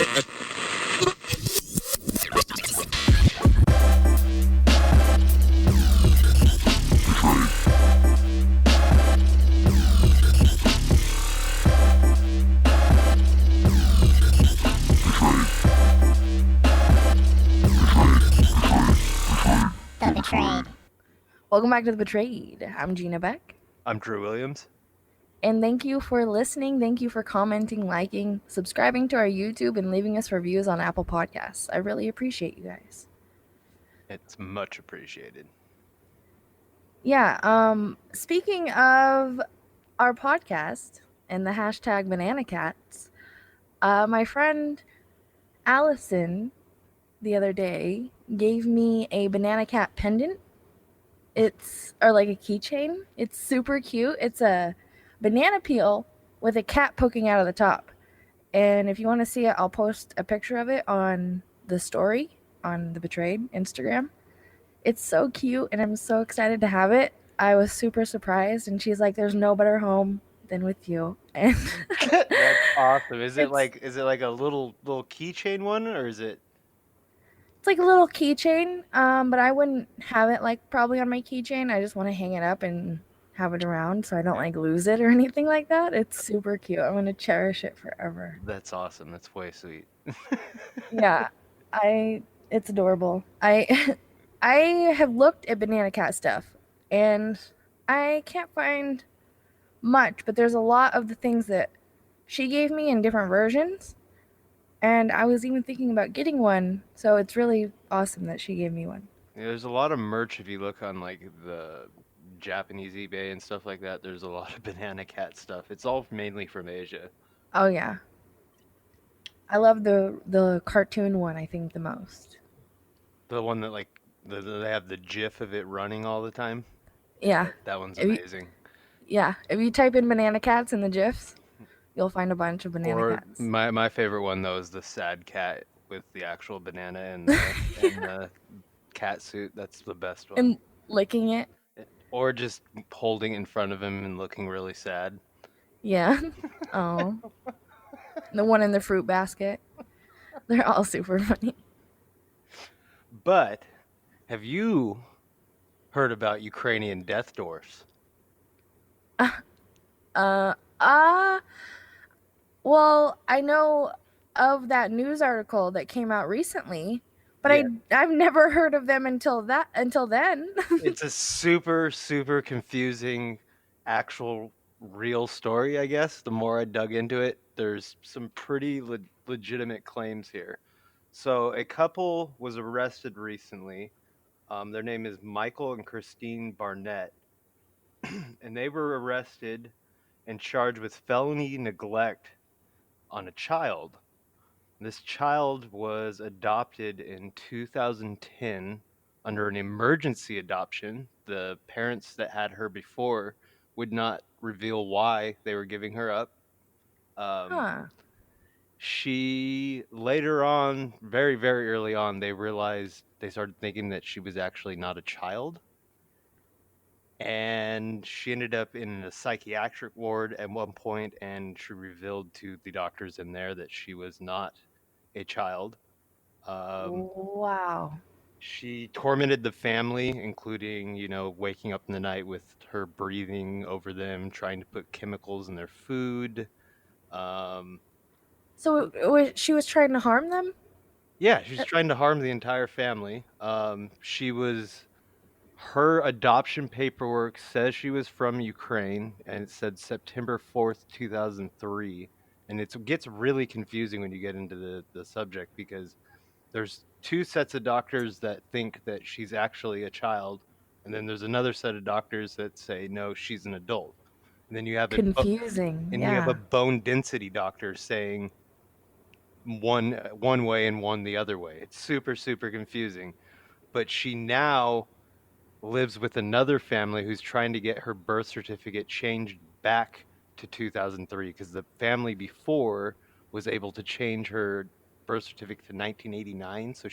The Betrayed. Welcome back to The Betrayed. I'm Gina Beck. I'm Drew Williams. And thank you for listening. Thank you for commenting, liking, subscribing to our YouTube, and leaving us reviews on Apple Podcasts. I really appreciate you guys. It's much appreciated. Yeah, speaking of our podcast and the hashtag Banana Cats, my friend Allison the other day gave me a banana cat pendant. Or like a keychain. It's super cute. It's a banana peel with a cat poking out of the top. And if you want to see it, I'll post a picture of it on the story on the Betrayed Instagram. It's so cute, and I'm so excited to have it. I was super surprised, and she's like, "There's no better home than with you." And That's awesome. Is it like a little keychain one, or is it? It's like a little keychain, but I wouldn't have it like probably on my keychain. I just want to hang it up and have it around so I don't like lose it or anything like that. It's super cute. I'm gonna cherish it forever. That's awesome. That's way sweet. Yeah, it's adorable. I I have looked at banana cat stuff and I can't find much, but there's a lot of the things that she gave me in different versions. And I was even thinking about getting one, so it's really awesome that she gave me one. Yeah, there's a lot of merch if you look on like the Japanese eBay and stuff like that. There's a lot of banana cat stuff. It's all mainly from Asia. Oh yeah. I love the cartoon one, I think, the most. The one that like they have the GIF of it running all the time. Yeah. That one's If you- amazing. Yeah. If you type in banana cats in the GIFs, you'll find a bunch of banana cats. My favorite one though is the sad cat with the actual banana and the cat suit. That's the best one. And licking it. Or just holding it in front of him and looking really sad. Yeah. Oh. The one in the fruit basket. They're all super funny. But have you heard about Ukrainian death dwarfs? Well, I know of that news article that came out recently, but yeah. I've never heard of them until then. It's a super confusing actual real story, I guess. The more I dug into it, there's some pretty legitimate claims here. So a couple was arrested recently. Their name is Michael and Christine Barnett. And they were arrested and charged with felony neglect on a child. This child was adopted in 2010 under an emergency adoption. The parents that had her before would not reveal why they were giving her up. She later on, very early on, they started thinking that she was actually not a child. And she ended up in a psychiatric ward at one point, and she revealed to the doctors in there that she was not a child. Wow. She tormented the family, including, waking up in the night with her breathing over them, trying to put chemicals in their food. So she was trying to harm them? Yeah, she was trying to harm the entire family. Her adoption paperwork says she was from Ukraine, and it said September 4th, 2003. And it gets really confusing when you get into the subject, because there's two sets of doctors that think that she's actually a child, and then there's another set of doctors that say no, she's an adult. And then you have confusing. You have a bone density doctor saying one way and one the other way. It's super confusing. But she now lives with another family who's trying to get her birth certificate changed back to 2003, because the family before was able to change her birth certificate to 1989. So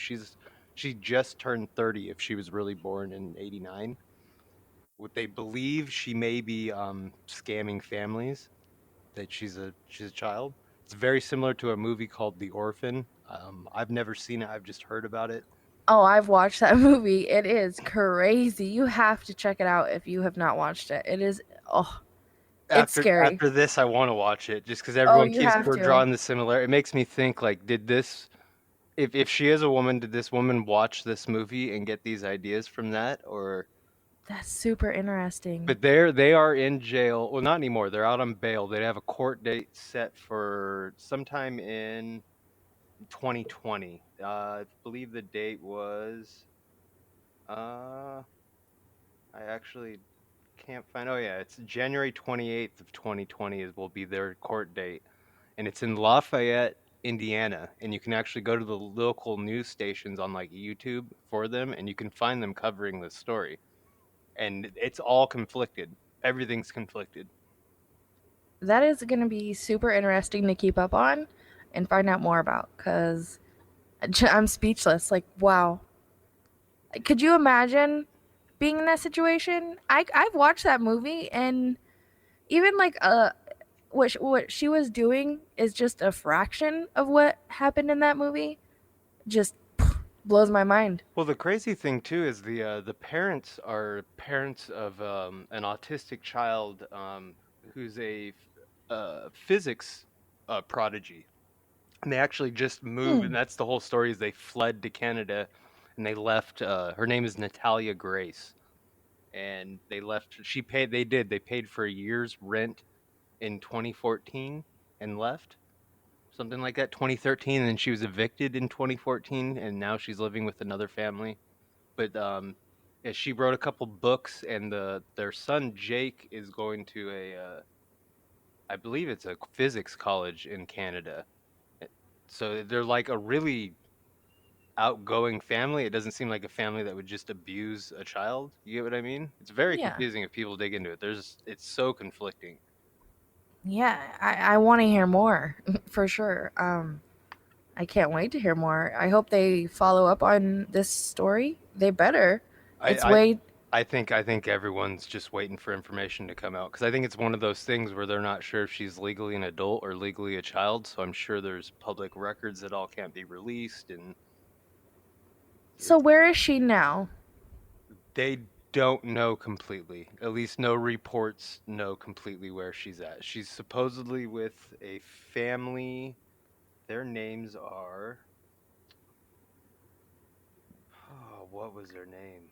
she just turned 30 if she was really born in 89. What they believe, she may be scamming families that she's a child. It's very similar to a movie called The Orphan. I've never seen it. I've just heard about it. Oh, I've watched that movie. It is crazy. You have to check it out if you have not watched it. It is, oh, it's scary. After this, I want to watch it just because Oh, everyone you keeps have we're to. drawing the similar. It makes me think like, did this if she is a woman, did this woman watch this movie and get these ideas from that, or? That's super interesting. But they are in jail. Well, not anymore. They're out on bail. They have a court date set for sometime in 2020. I believe the date was. I actually can't find. Oh yeah, it's January 28th of 2020 is will be their court date, and it's in Lafayette, Indiana, and you can actually go to the local news stations on like YouTube for them, and you can find them covering this story, and it's all conflicted. Everything's conflicted. That is going to be super interesting to keep up on and find out more about because I'm speechless. Like, wow. Could you imagine being in that situation? I've watched that movie and even like what she was doing is just a fraction of what happened in that movie. Just blows my mind. Well, the crazy thing too is the parents are parents of an autistic child who's a physics prodigy, and they actually just moved, Hmm. and that's the whole story. Is they fled to Canada, and they left. Her name is Natalia Grace, and they left. She paid. They did. They paid for a year's rent in 2014 and left. Something like that, 2013, and then she was evicted in 2014, and now she's living with another family. But yeah, she wrote a couple books, and their son Jake is going to I believe it's a physics college in Canada. So they're like a really outgoing family. It doesn't seem like a family that would just abuse a child. You get what I mean? It's very Yeah. confusing if people dig into it. It's so conflicting. Yeah, I want to hear more for sure. I can't wait to hear more. I hope they follow up on this story. They better. I It's I way I think everyone's just waiting for information to come out because I think it's one of those things where they're not sure if she's legally an adult or legally a child. So I'm sure there's public records that all can't be released, and So it's where is she now? they don't know completely. At least no reports know completely where she's at. She's supposedly with a family. Their names are. Oh, what was their name?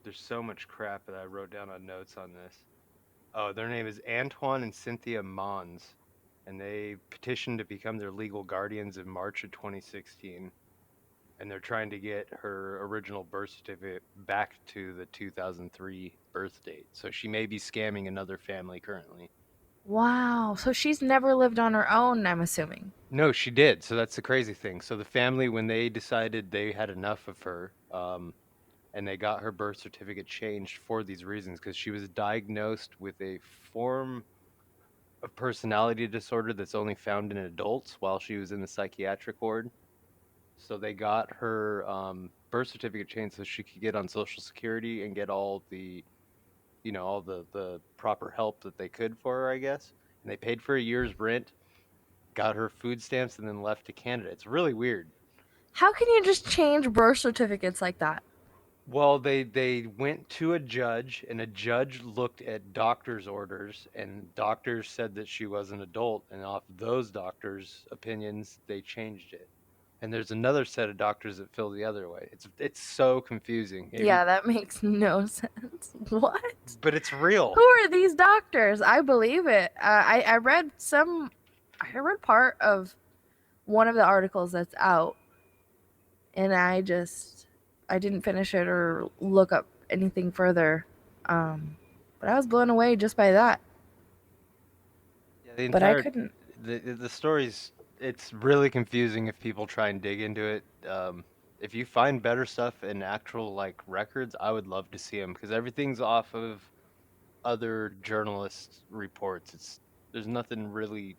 There's so much crap that I wrote down on notes on this. Oh, their name is Antoine and Cynthia Mons, and they petitioned to become their legal guardians in March of 2016. And they're trying to get her original birth certificate back to the 2003 birth date. So she may be scamming another family currently. Wow. So she's never lived on her own, I'm assuming. No, she did. So that's the crazy thing. So the family, when they decided they had enough of her, and they got her birth certificate changed for these reasons, because she was diagnosed with a form of personality disorder that's only found in adults while she was in the psychiatric ward. So they got her birth certificate changed so she could get on Social Security and get all the, all the proper help that they could for her, I guess. And they paid for a year's rent, got her food stamps, and then left to Canada. It's really weird. How can you just change birth certificates like that? Well, they went to a judge, and a judge looked at doctor's orders, and doctors said that she was an adult, and off those doctors' opinions, they changed it. And there's another set of doctors that feel the other way. It's so confusing. Yeah, that makes no sense. What? But it's real. Who are these doctors? I believe it. I read some. I read part of one of the articles that's out, and I didn't finish it or look up anything further. But I was blown away just by that. Yeah, the But I entire couldn't. the story's it's really confusing if people try and dig into it. If you find better stuff in actual like records, I would love to see them because everything's off of other journalists' reports. There's nothing really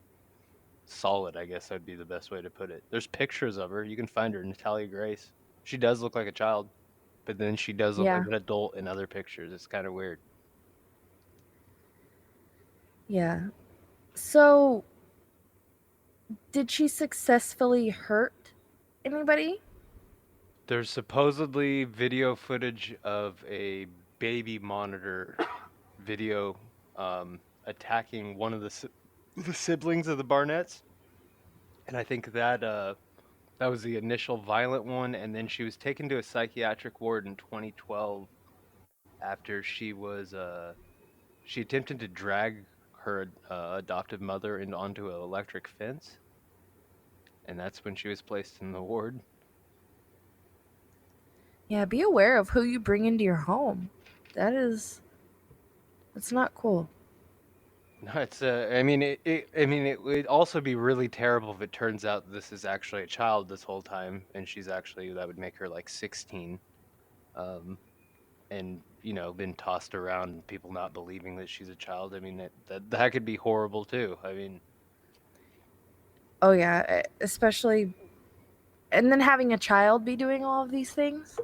solid, I guess would be the best way to put it. There's pictures of her. You can find her, Natalia Grace. She does look like a child, but then she does look like Yeah, an adult in other pictures. It's kind of weird. yeah. So, did she successfully hurt anybody? There's supposedly video footage of a baby monitor video attacking one of the siblings of the Barnetts, and I think that was the initial violent one, and then she was taken to a psychiatric ward in 2012 after she attempted to drag her adoptive mother onto an electric fence, and that's when she was placed in the ward. Yeah, be aware of who you bring into your home. That's not cool. No, it's I mean it would also be really terrible if it turns out this is actually a child this whole time, and that would make her like 16, um, and been tossed around, and people not believing that she's a child. I mean that could be horrible too. I mean, Oh yeah, especially and then having a child be doing all of these things.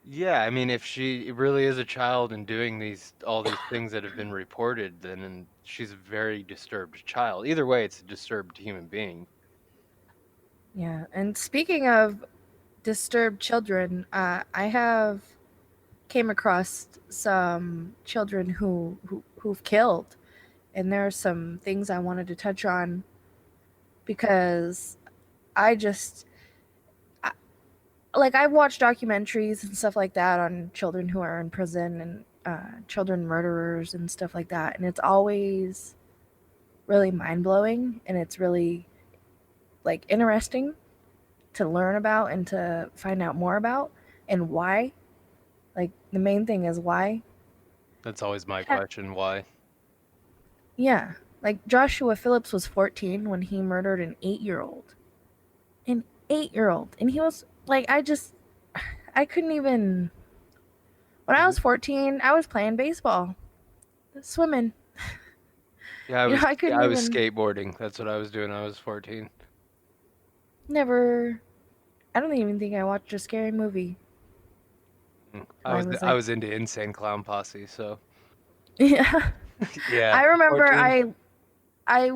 yeah, I mean if she really is a child and doing all these things that have been reported, then she's a very disturbed child. Either way, it's a disturbed human being. Yeah, and speaking of disturbed children, I have came across some children who've killed, and there are some things I wanted to touch on because I just like I've watched documentaries and stuff like that on children who are in prison and children murderers and stuff like that, and it's always really mind blowing, and it's really like interesting to learn about and to find out more about and why. Like the main thing is why. That's always my question, why? Yeah, like Joshua Phillips was 14 when he murdered an 8-year-old. An 8-year-old, and he was like, I couldn't even. When I was 14, I was playing baseball, swimming. Yeah, I couldn't I was even. skateboarding. That's what I was doing. I was 14. Never. I don't even think I watched a scary movie till I was I like, was into Insane Clown Posse, so yeah. yeah, I remember 14. I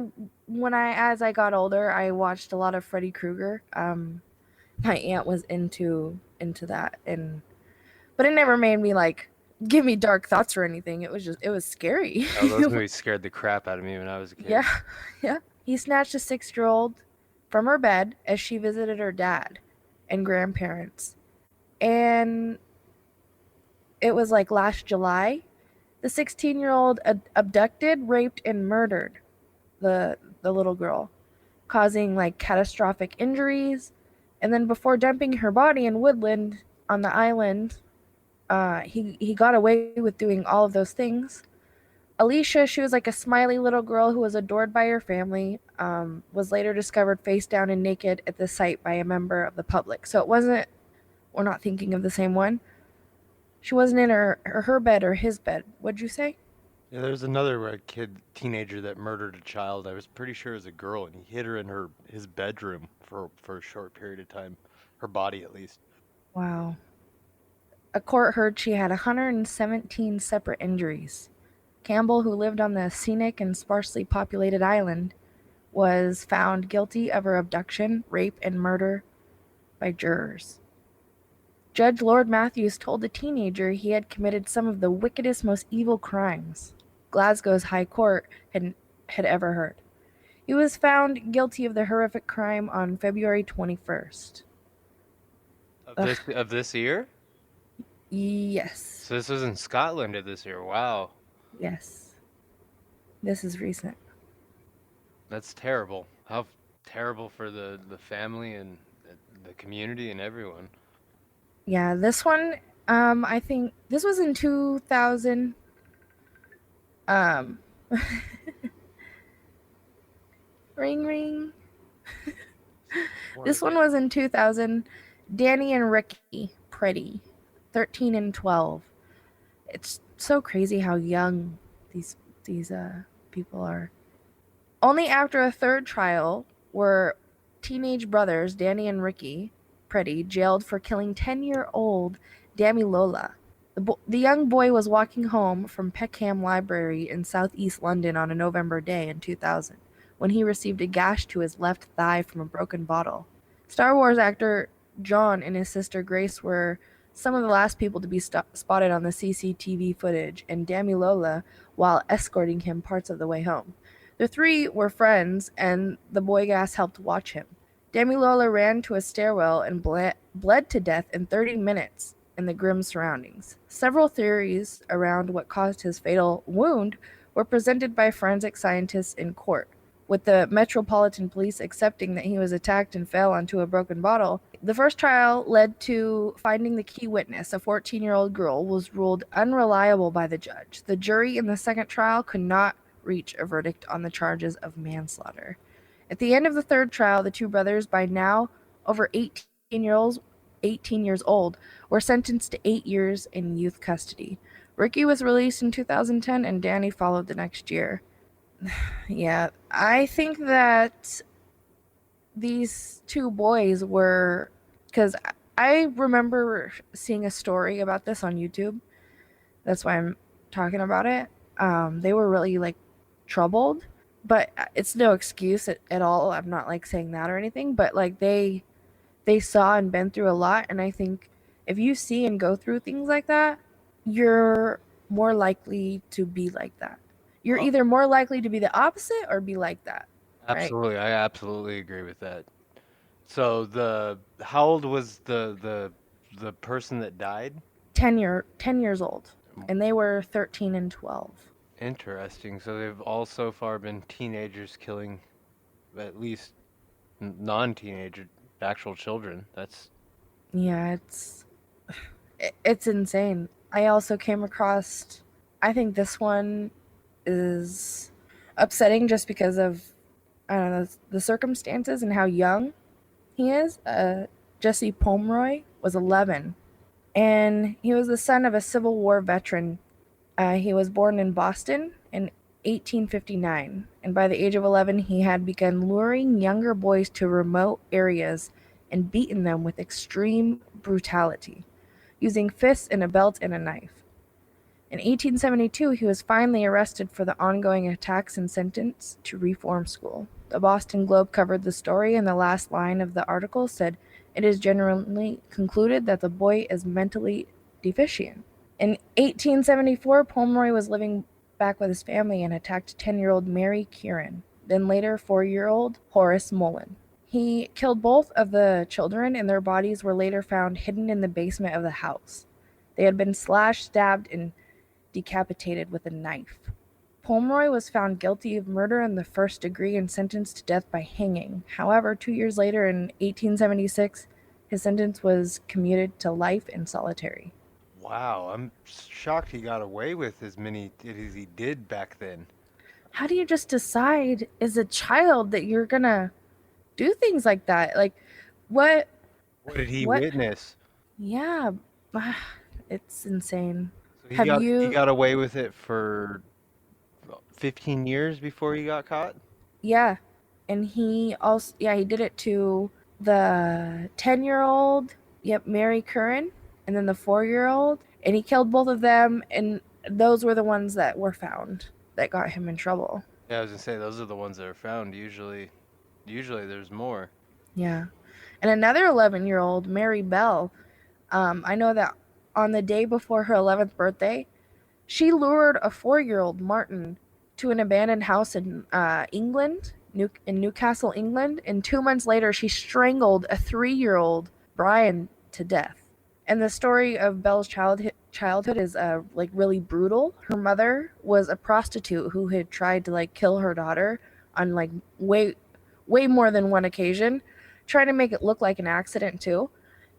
when I as I got older, I watched a lot of Freddy Krueger. My aunt was into that, and but it never made me like give me dark thoughts or anything. It was scary. Oh, those movies scared the crap out of me when I was a kid. Yeah, yeah. He snatched a 6-year-old from her bed as she visited her dad and grandparents, and it was like last July. The 16-year-old abducted, raped, and murdered the little girl, causing like catastrophic injuries. And then before dumping her body in Woodland on the island, he got away with doing all of those things. Alicia, she was like a smiley little girl who was adored by her family, was later discovered face down and naked at the site by a member of the public. So it wasn't, we're not thinking of the same one. She wasn't in her bed or his bed. What'd you say? Yeah, there's another teenager that murdered a child. I was pretty sure it was a girl, and he hid her in his bedroom for a short period of time, her body at least. Wow. A court heard she had 117 separate injuries. Campbell, who lived on the scenic and sparsely populated island, was found guilty of her abduction, rape, and murder by jurors. Judge Lord Matthews told the teenager he had committed some of the wickedest, most evil crimes Glasgow's High Court had ever heard. He was found guilty of the horrific crime on February 21st. Of this year? Yes. So this was in Scotland of this year. Wow. Yes. This is recent. That's terrible. How terrible for the family and the community and everyone. Yeah, this one, I think this was in 2000. Um, ring ring. This one was in 2000. Danny and Ricky Pretty, 13 and 12. It's so crazy how young these people are. Only after a third trial were teenage brothers Danny and Ricky Pretty jailed for killing 10-year-old Damilola. The young boy was walking home from Peckham Library in southeast London on a November day in 2000 when he received a gash to his left thigh from a broken bottle. Star Wars actor John and his sister Grace were some of the last people to be spotted on the CCTV footage, and Damilola while escorting him parts of the way home. The three were friends, and the boy gas helped watch him. Damilola ran to a stairwell and bled to death in 30 minutes in the grim surroundings. Several theories around what caused his fatal wound were presented by forensic scientists in court, with the Metropolitan Police accepting that he was attacked and fell onto a broken bottle. The first trial led to finding the key witness, a 14-year-old girl, was ruled unreliable by the judge. The jury in the second trial could not reach a verdict on the charges of manslaughter. At the end of the third trial, the two brothers, by now over 18 years old, were sentenced to 8 years in youth custody. Ricky was released in 2010 and Danny followed the next year. Yeah, I think that these two boys were, because I remember seeing a story about this on YouTube. That's why I'm talking about it. They were really like troubled, but it's no excuse at all. I'm not like saying that or anything, but like they saw and been through a lot, and I think if you see and go through things like that, you're more likely to be like that. You're Oh, either more likely to be the opposite or be like that, right? absolutely. I absolutely agree with that. So the how old was the person that died? 10 years old, and they were 13 and 12. Interesting. So they've all so far been teenagers killing at least non-teenager actual children. That's Yeah, it's insane. I also came across, I think this one is upsetting just because of, I don't know, the circumstances and how young he is. Jesse Pomeroy was 11, and he was the son of a Civil War veteran. He was born in Boston in 1859, and by the age of 11, he had begun luring younger boys to remote areas and beaten them with extreme brutality, using fists and a belt and a knife. In 1872, he was finally arrested for the ongoing attacks and sentenced to reform school. The Boston Globe covered the story, and the last line of the article said, "It is generally concluded that the boy is mentally deficient." In 1874, Pomeroy was living back with his family and attacked 10-year-old Mary Kieran, then later 4-year-old Horace Mullen. He killed both of the children, and their bodies were later found hidden in the basement of the house. They had been slashed, stabbed, and decapitated with a knife. Pomeroy was found guilty of murder in the first degree and sentenced to death by hanging. However, 2 years later, in 1876, his sentence was commuted to life in solitary. wow. I'm shocked he got away with as many as he did back then. How do you just decide as a child that you're gonna do things like that? Like, what? What did he What? witness? Yeah, it's insane. So Have he you? got away with it for 15 years before he got caught? Yeah, and he also, yeah, he did it to the 10-year-old. Yep, Mary Curran, and then the 4-year-old, and he killed both of them, and those were the ones that were found that got him in trouble. Yeah, I was gonna say those are the ones that are found. Usually there's more. Yeah, and another 11-year-old, Mary Bell. I know that on the day before her 11th birthday, she lured a 4-year-old Martin to an abandoned house in England, in Newcastle, England, and 2 months later, she strangled a 3-year-old Brian to death. And the story of Belle's childhood is like really brutal. Her mother was a prostitute who had tried to like kill her daughter on like way more than one occasion, trying to make it look like an accident too.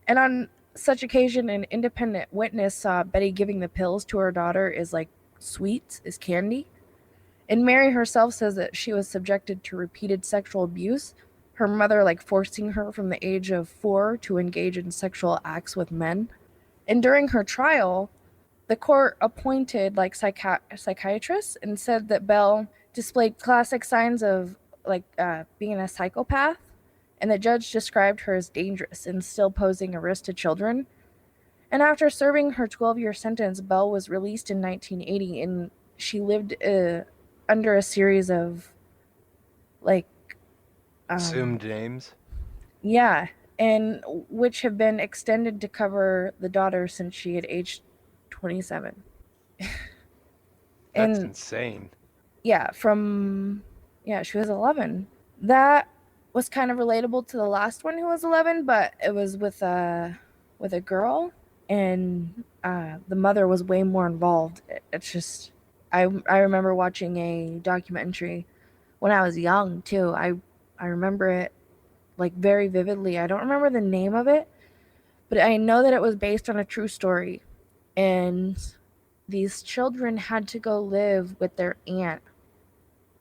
And on such occasion, an independent witness saw Betty giving the pills to her daughter is like sweets, is candy. And Mary herself says that she was subjected to repeated sexual abuse, her mother like forcing her from the age of 4 to engage in sexual acts with men. And during her trial, the court appointed like psychiatrists and said that Belle displayed classic signs of like being a psychopath, and the judge described her as dangerous and still posing a risk to children. And after serving her 12-year sentence, Bell was released in 1980, and she lived under a series of, like, Assumed names. yeah, and which have been extended to cover the daughter since she had aged 27. That's And insane. yeah, she was 11. That was kind of relatable to the last one who was 11, but it was with a girl, and the mother was way more involved. It's just I remember watching a documentary when I was young too. I remember it like very vividly. I don't remember the name of it, but I know that it was based on a true story, and these children had to go live with their aunt,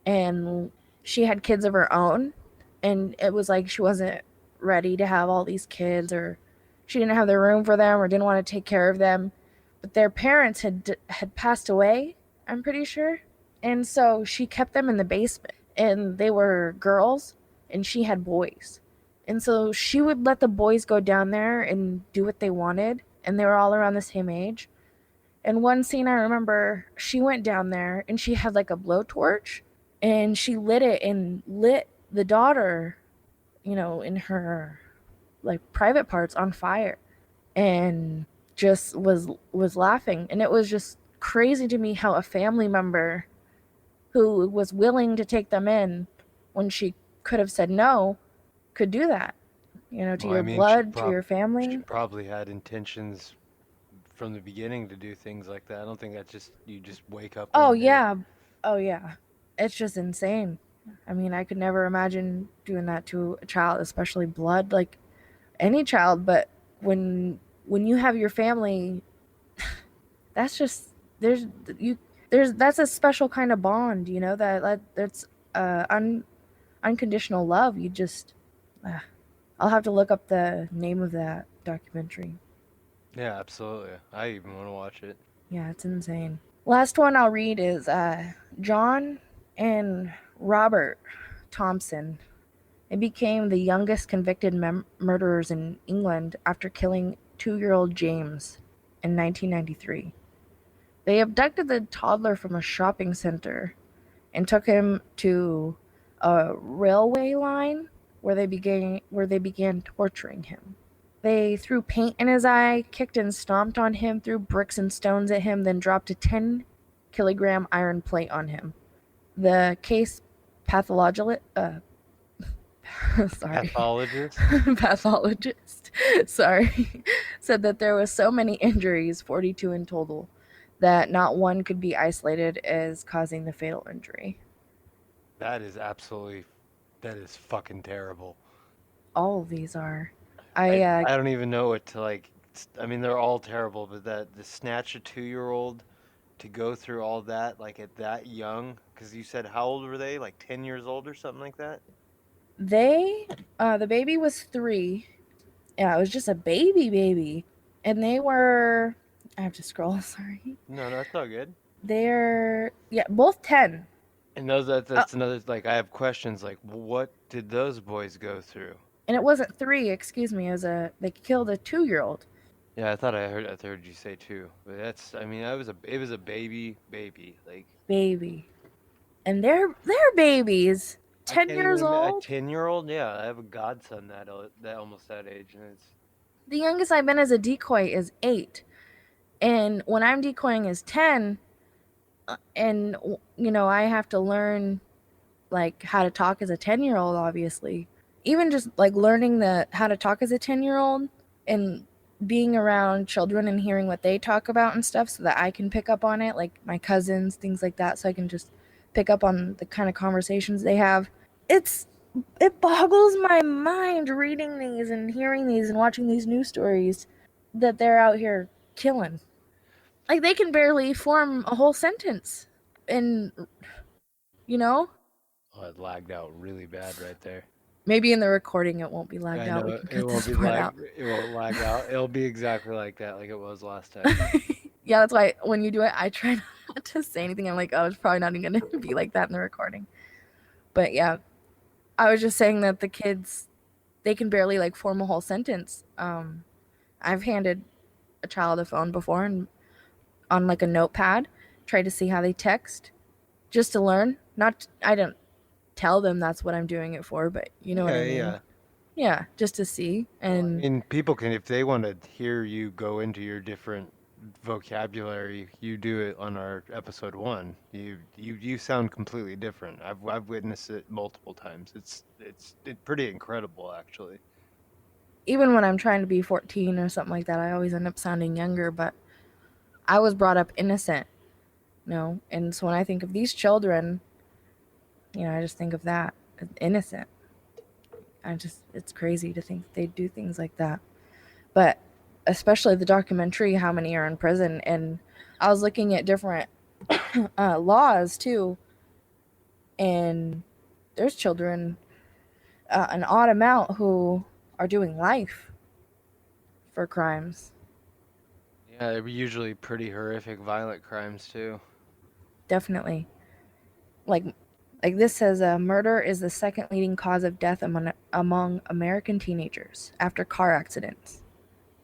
and she had kids of her own, and it was like she wasn't ready to have all these kids, or she didn't have the room for them, or didn't want to take care of them, but their parents had passed away, I'm pretty sure, and so she kept them in the basement, and they were girls and she had boys, and so she would let the boys go down there and do what they wanted, and they were all around the same age. And one scene I remember, she went down there and she had like a blowtorch, and she lit it and lit the daughter, in her like private parts on fire, and just was laughing. And it was just crazy to me how a family member who was willing to take them in when she could have said no could do that, to Well, I your mean, blood, to your she family. probably had intentions from the beginning to do things like that. I don't think that just you just wake up Oh one day. yeah. Oh yeah. It's just insane. I mean, I could never imagine doing that to a child, especially blood, like any child, but when you have your family, that's just there's you there's that's a special kind of bond, that's unconditional love. You just uh, I'll have to look up the name of that documentary. Yeah, absolutely. I even want to watch it. Yeah, it's insane. Last one I'll read is John and Robert Thompson. They became the youngest convicted murderers in England after killing 2-year-old James in 1993. They abducted the toddler from a shopping center and took him to a railway line where they began torturing him. They threw paint in his eye, kicked and stomped on him, threw bricks and stones at him, then dropped a 10-kilogram iron plate on him. The case pathologist, sorry, Pathologist? pathologist, sorry, said that there was so many injuries, 42 in total, that not one could be isolated as causing the fatal injury. That is absolutely, that is fucking terrible. All of these are. I I I don't even know what to like. I mean, they're all terrible, but that the snatch a 2-year-old to go through all that like at that young, because you said how old were they? Like 10 years old or something like that? they the baby was 3. Yeah, it was just a baby, and they were. I have to scroll. Sorry. No, no, that's all good. They're both 10. And those Uh, that's another like I have questions like what did those boys go through? and it wasn't 3. Excuse me. It was they killed a 2-year-old Yeah, I heard you say two, but that's I mean it was a baby like baby, and they're babies. I 10 can't even years imagine a old. 10-year-old. Yeah, I have a godson that almost that age, and it's The youngest I've been as a decoy is 8, and when I'm decoying is 10, and I have to learn like how to talk as a 10-year-old, obviously. Even just like learning the how to talk as a 10-year-old, and being around children and hearing what they talk about and stuff, so that I can pick up on it, like my cousins, things like that, so I can just pick up on the kind of conversations they have. It's it boggles my mind reading these and hearing these and watching these news stories that they're out here killing. Like they can barely form a whole sentence. And you know, oh, it lagged out really bad right there. maybe in the recording it won't be lagged I out. We know can it cut won't this be part out. it won't lag out. It'll be exactly like that, like it was last time. Yeah, that's why when you do it, I try not to say anything. I'm like, oh, it's probably not even gonna be like that in the recording. But yeah, I was just saying that the kids, they can barely like form a whole sentence. I've handed a child a phone before and on like a notepad, try to see how they text, just to learn. Not I don't tell them that's what I'm doing it for, but you know what I Yeah, mean. yeah. Yeah, just to see. Well, I And mean, people can, if they want to hear you go into your different vocabulary, you do it on our episode one. You sound completely different. I've witnessed it multiple times. It's pretty incredible, actually. even when I'm trying to be 14 or something like that, I always end up sounding younger, but I was brought up innocent, you know. And so when I think of these children, you know, I just think of that innocent. It's crazy to think they do things like that. But especially the documentary, how many are in prison. And I was looking at different laws too, and there's children, an odd amount, who are doing life for crimes. Yeah, they're usually pretty horrific, violent crimes too. Definitely. Like like this says, murder is the second leading cause of death among American teenagers after car accidents.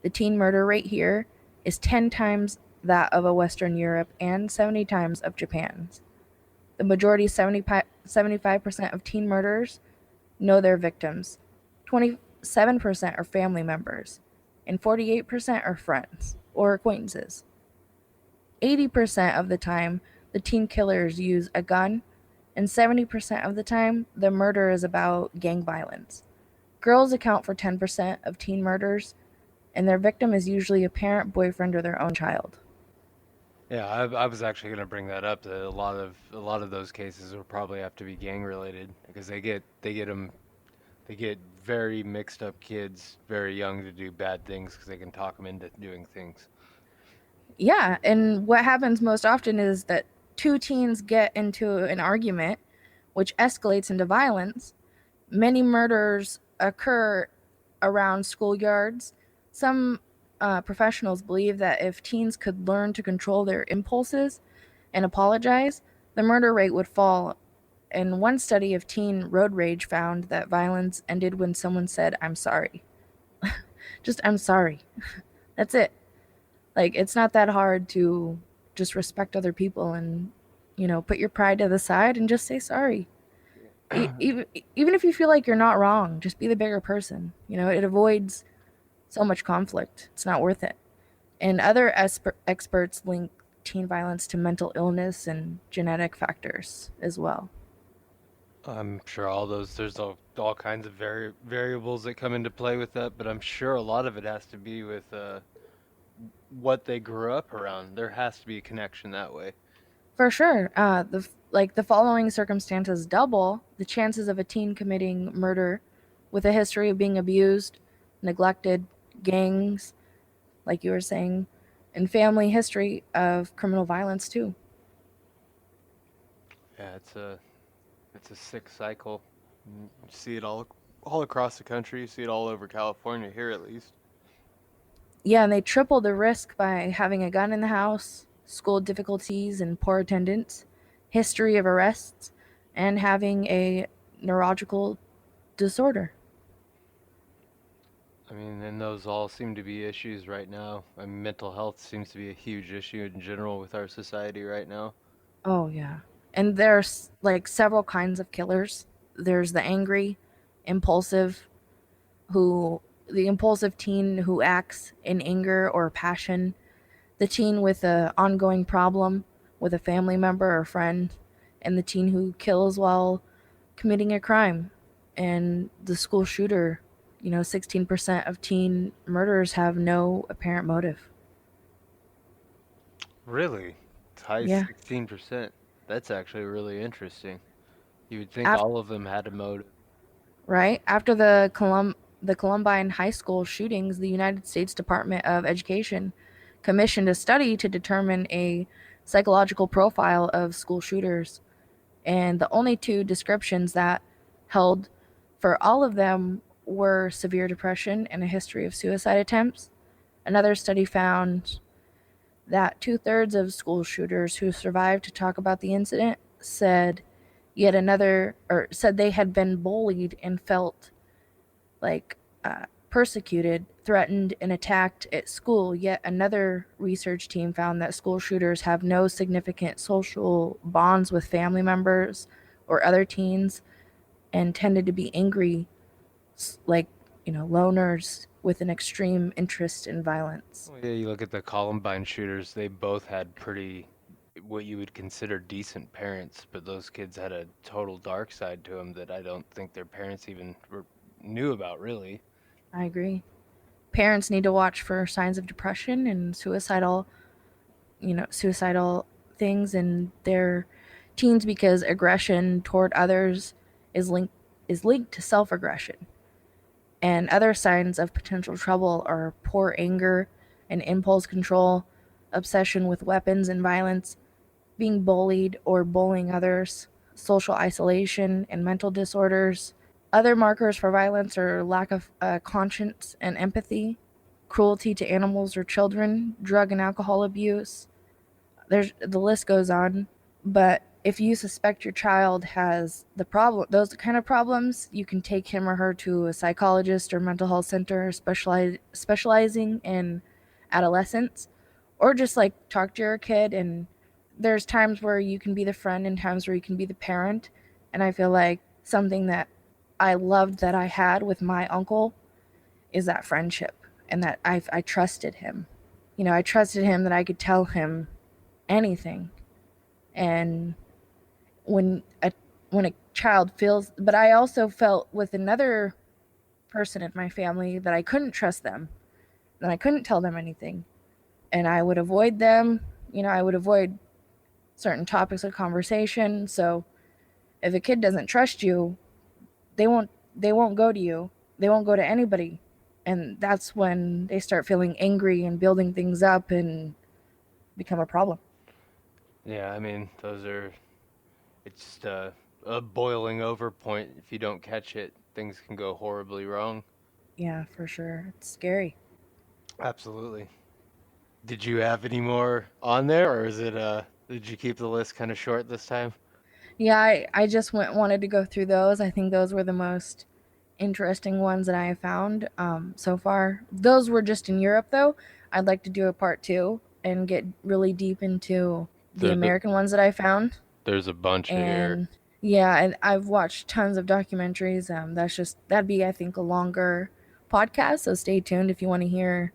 The teen murder rate here is 10 times that of a Western Europe and 70 times of Japan's. The majority, 75% of teen murderers, know their victims. 27% are family members, and 48% are friends or acquaintances. 80% of the time, the teen killers use a gun, and 70% of the time, the murder is about gang violence. Girls account for 10% of teen murders, and their victim is usually a parent, boyfriend, or their own child. Yeah, I was actually going to bring that up. That a lot of those cases will probably have to be gang related because they get very mixed up kids very young to do bad things because they can talk them into doing things. Yeah, and what happens most often is that two teens get into an argument, which escalates into violence. Many murders occur around schoolyards. Some professionals believe that if teens could learn to control their impulses and apologize, the murder rate would fall. And one study of teen road rage found that violence ended when someone said, I'm sorry. Just, I'm sorry. That's it. Like, it's not that hard to just respect other people and, you know, put your pride to the side and just say sorry. Even, even if you feel like you're not wrong, just be the bigger person. You know, it avoids so much conflict. It's not worth it. And other experts link teen violence to mental illness and genetic factors as well. I'm sure there's all kinds of variables that come into play with that, but I'm sure a lot of it has to be with what they grew up around. There has to be a connection that way. For sure. The following circumstances double the chances of a teen committing murder with a history of being abused, neglected, gangs, like you were saying, and family history of criminal violence too. Yeah, it's a sick cycle. You see it all across the country. You see it all over California here at least. Yeah, and they triple the risk by having a gun in the house, school difficulties and poor attendance, history of arrests, and having a neurological disorder. I mean, and those all seem to be issues right now. I mean, mental health seems to be a huge issue in general with our society right now. Oh, yeah. And there's like several kinds of killers. There's the angry, impulsive, who the impulsive teen who acts in anger or passion, the teen with a ongoing problem with a family member or friend, and the teen who kills while committing a crime. And the school shooter, you know, 16% of teen murderers have no apparent motive. Really? It's high Yeah. 16%. That's actually really interesting. You would think After, all of them had a motive. right? After the Columbine High School shootings, the United States Department of Education commissioned a study to determine a psychological profile of school shooters, and the only two descriptions that held for all of them were severe depression and a history of suicide attempts. Another study found that two-thirds of school shooters who survived to talk about the incident said they had been bullied and felt like persecuted, threatened, and attacked at school. Yet another research team found that school shooters have no significant social bonds with family members or other teens and tended to be angry, like, loners with an extreme interest in violence. Well, yeah, you look at the Columbine shooters, they both had pretty, what you would consider decent parents, but those kids had a total dark side to them that I don't think their parents even knew about, really. I agree. Parents need to watch for signs of depression and suicidal things in their teens because aggression toward others is linked to self-aggression. And other signs of potential trouble are poor anger and impulse control, obsession with weapons and violence, being bullied or bullying others, social isolation and mental disorders. Other markers for violence are lack of conscience and empathy, cruelty to animals or children, drug and alcohol abuse. The list goes on, but if you suspect your child has those kind of problems, you can take him or her to a psychologist or mental health center specializing in adolescence, or just like talk to your kid. And there's times where you can be the friend and times where you can be the parent. And I feel like something that I loved that I had with my uncle is that friendship, and that I trusted him. I trusted him that I could tell him anything. And when a when a child feels, but I also felt with another person in my family that I couldn't trust them, that I couldn't tell them anything, and I would avoid them. I would avoid certain topics of conversation. So if a kid doesn't trust you, they won't go to you. They won't go to anybody. And that's when they start feeling angry and building things up and become a problem. Yeah, I mean, it's just a boiling over point. If you don't catch it, things can go horribly wrong. Yeah, for sure. It's scary. Absolutely. Did you have any more on there, or did you keep the list kind of short this time? Yeah, I just wanted to go through those. I think those were the most interesting ones that I have found so far. Those were just in Europe, though. I'd like to do a part two and get really deep into the There's a, American ones that I found. there's a bunch here. And yeah, and I've watched tons of documentaries. That'd be, I think, a longer podcast. So stay tuned if you want to hear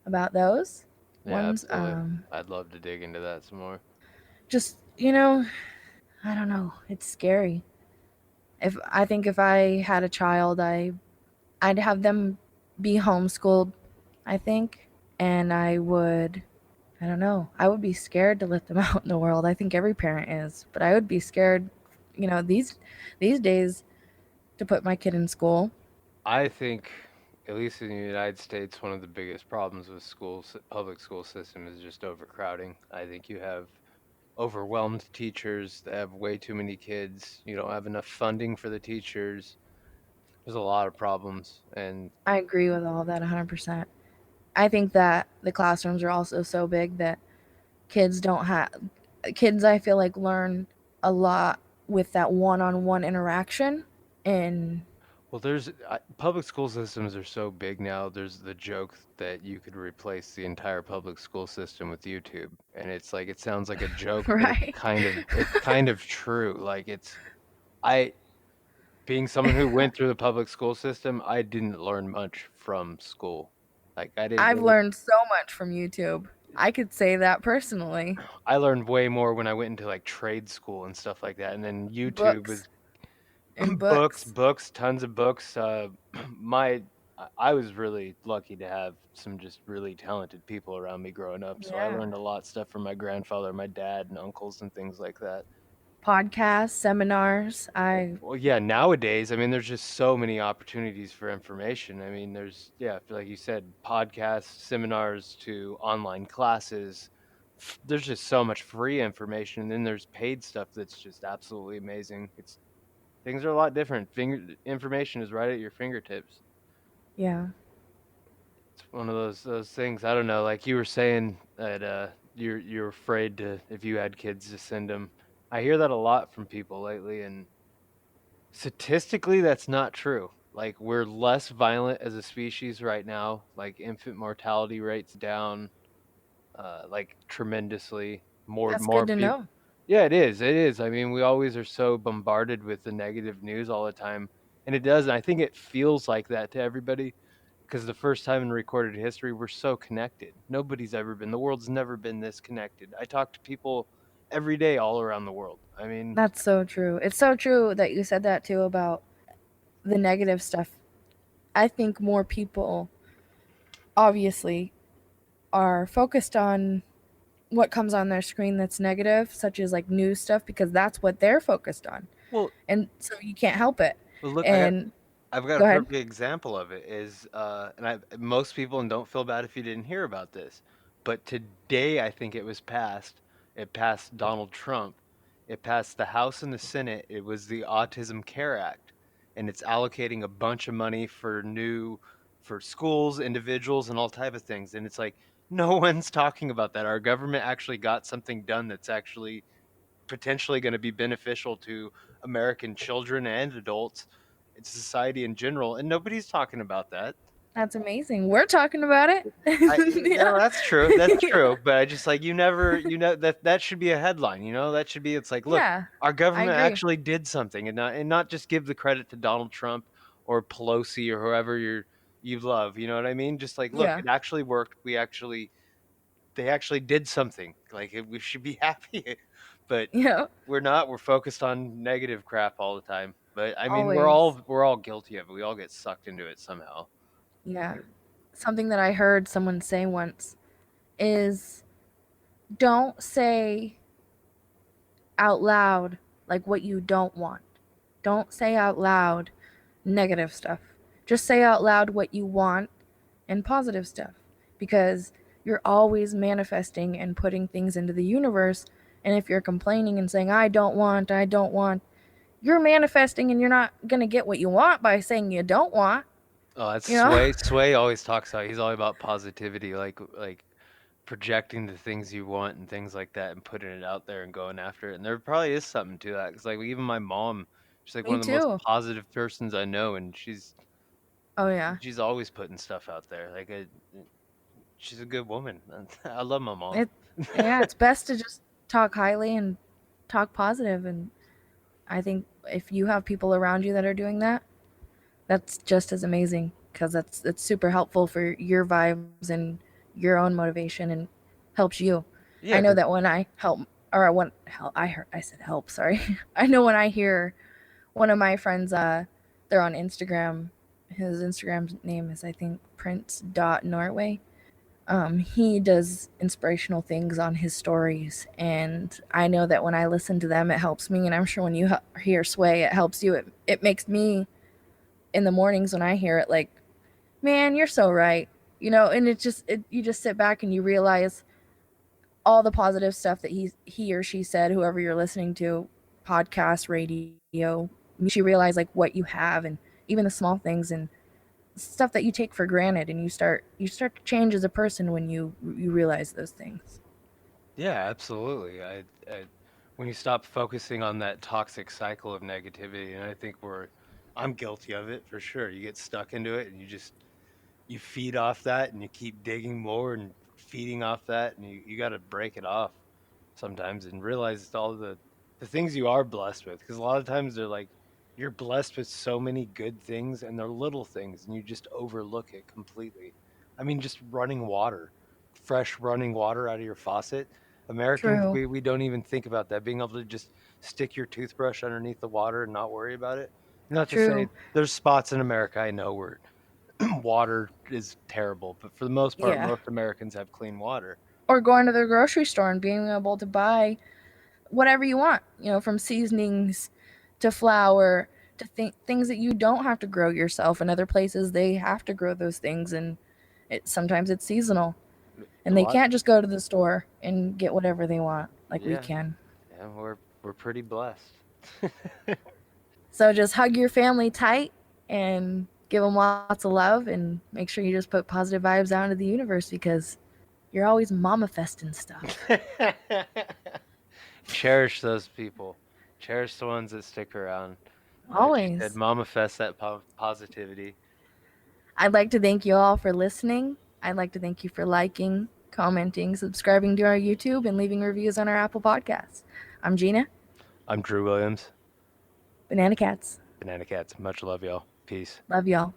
about those Yeah, ones. absolutely. I'd love to dig into that some more. Just I don't know. It's scary. If I had a child, I'd have them be homeschooled, I think, and I don't know. I would be scared to let them out in the world. I think every parent is, but I would be scared, these days to put my kid in school. I think, at least in the United States, one of the biggest problems with public school system is just overcrowding. I think you have overwhelmed teachers that have way too many kids. You don't have enough funding for the teachers. There's a lot of problems, and I agree with all of that 100%. I think that the classrooms are also so big that kids don't have kids I feel like learn a lot with that one-on-one interaction. And well, public school systems are so big now. There's the joke that you could replace the entire public school system with YouTube, and it's like it sounds like a joke, but right. it's kind of true. Like I being someone who went through the public school system, I didn't learn much from school. Like I didn't I've really learned so much from YouTube. I could say that personally. I learned way more when I went into like trade school and stuff like that. And then YouTube was Books and books, books. books, tons of books. My I was really lucky to have some just really talented people around me growing up. So I Yeah. learned a lot of stuff from my grandfather, my dad, and uncles and things like that. Podcasts, seminars. Well, yeah, nowadays, I mean, there's just so many opportunities for information. I mean, yeah, like you said, podcasts, seminars to online classes. There's just so much free information. And then there's paid stuff that's just absolutely amazing. Things are a lot different. Information is right at your fingertips. Yeah. It's one of those things. I don't know. Like you were saying that you're afraid to if you had kids to send them. I hear that a lot from people lately, and statistically, that's not true. Like we're less violent as a species right now. Like infant mortality rates down, like tremendously. That's More good to people. know. Yeah, it is. It is. I mean, we always are so bombarded with the negative news all the time, and it does. And I think it feels like that to everybody because the first time in recorded history, we're so connected. Nobody's ever been. The world's never been this connected. I talk to people every day all around the world. I mean, That's so true. It's so true that you said that too about the negative stuff. I think more people obviously are focused on what comes on their screen that's negative, such as like news stuff, because that's what they're focused on. well, And so you can't help it. look, And I've got a go ahead. perfect example of it is and most people, and don't feel bad if you didn't hear about this, but today I think it was passed. It passed Donald Trump. It passed the House and the Senate. It was the Autism Care Act, and it's allocating a bunch of money for schools, individuals, and all type of things. And it's like no one's talking about that. Our government actually got something done that's actually potentially going to be beneficial to American children and adults, and society in general, and nobody's talking about that. That's amazing. We're talking about it. Yeah, Yeah. that's true. That's Yeah. true. But I just like you know that should be a headline. You know that should be. It's like, look, Yeah. our I government agree. actually did something, and not just give the credit to Donald Trump or Pelosi or whoever you love. You know what I mean? Just like, look, Yeah. it actually worked. They actually did something. Like we should be happy, but Yeah. we're not. We're focused on negative crap all the time. But I mean, Always. we're all guilty of it. We all get sucked into it somehow. Yeah. Something that I heard someone say once is don't say out loud like what you don't want. Don't say out loud negative stuff. Just say out loud what you want and positive stuff because you're always manifesting and putting things into the universe. And if you're complaining and saying, I don't want, you're manifesting and you're not going to get what you want by saying you don't want, Oh, that's you know? Sway. Sway always talks about. He's all about positivity, like projecting the things you want and things like that, and putting it out there and going after it. And there probably is something to that. Because like even my mom, she's like one Me of the most too. positive persons I know, and Oh, yeah. she's always putting stuff out there. She's a good woman. I love my mom. It, yeah, it's best to just talk highly and talk positive. And I think if you have people around you that are doing that, that's just as amazing because it's super helpful for your vibes and your own motivation and helps you. I Yeah, know 'cause that when I help or when help, I said help, sorry. I know when I hear one of my friends they're on Instagram. His Instagram name is I think Prince.Norway. He does inspirational things on his stories, and I know that when I listen to them, it helps me. And I'm sure when you hear Sway, it helps you. It makes me in the mornings when I hear it, like, man, you're so right, And you just sit back and you realize all the positive stuff that he or she said, whoever you're listening to, podcast, radio, makes you realize like what you have and even the small things and stuff that you take for granted, and you start to change as a person when you realize those things. yeah, absolutely. When you stop focusing on that toxic cycle of negativity, and I think I'm guilty of it for sure. You get stuck into it, and you feed off that, and you keep digging more and feeding off that, and you got to break it off sometimes and realize all the things you are blessed with. Because a lot of times they're like you're blessed with so many good things, and they're little things, and you just overlook it completely. I mean, just running water, fresh running water out of your faucet. Americans, True. we don't even think about that. Being able to just stick your toothbrush underneath the water and not worry about it. Not to say True. there's spots in America I know where water is terrible, but for the most part, Yeah. most Americans have clean water. Or going to the grocery store and being able to buy whatever you want, from seasonings to flour to things that you don't have to grow yourself. In other places, they have to grow those things, and sometimes it's seasonal, A and they lot, can't just go to the store and get whatever they want like we yeah, can. yeah, we're pretty blessed. So just hug your family tight and give them lots of love, and make sure you just put positive vibes out into the universe because you're always mama festing stuff. Cherish those people. Cherish the ones that stick around. She Always. said, manifest that positivity. I'd like to thank you all for listening. I'd like to thank you for liking, commenting, subscribing to our YouTube, and leaving reviews on our Apple Podcasts. I'm Gina. I'm Drew Williams. Banana Cats. Banana Cats. Much love, y'all. Peace. Love y'all.